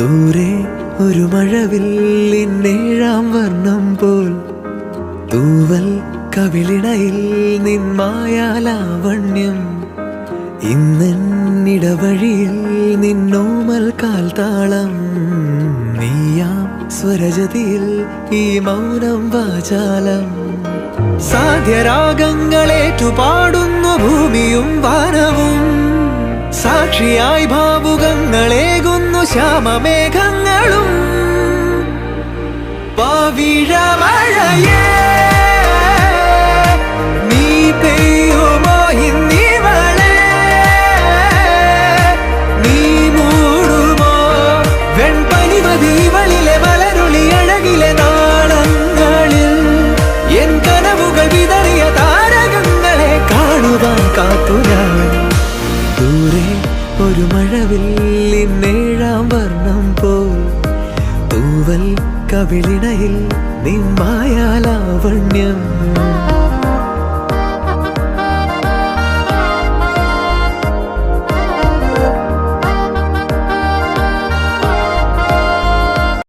ദൂരെ ഒരു മഴവില്ലിന്നേഴാം വർണ്ണം പോൽ തൂവൽ കവിളിണയിൽ നിന്മായാലാവണ്യം ഇന്നിടവഴിയിൽ നിന്നോമൽ കാൽത്താളം നീയാം സ്വരജതിയിൽ ഈ മൗനം വാചാലം സാധ്യരാഗങ്ങളേറ്റുപാടുന്നു ഭൂമിയും വാനവും സാക്ഷിയായി ഭാവുകങ്ങളേകുന്നു ശ്യാമമേഘങ്ങളും പവിഴമഴയേ നീ പെയ്യുമോ ഇന്നിവളെ നീ മൂടുമോ വെൺപനിമതിവളിലെ മലരുളി അഴകിലെ നാളങ്ങളിൽ എൻ കനവുകൾ വിതറിയ താരകങ്ങളെ കാണുവാൻ കാത്തുരാൻ ദൂരെ ഒരു മഴവില്ലിന്നേഴാം വർണ്ണം പോൽ തൂവൽ കവിളിണയിൽ നിന്മായാലാവണ്യം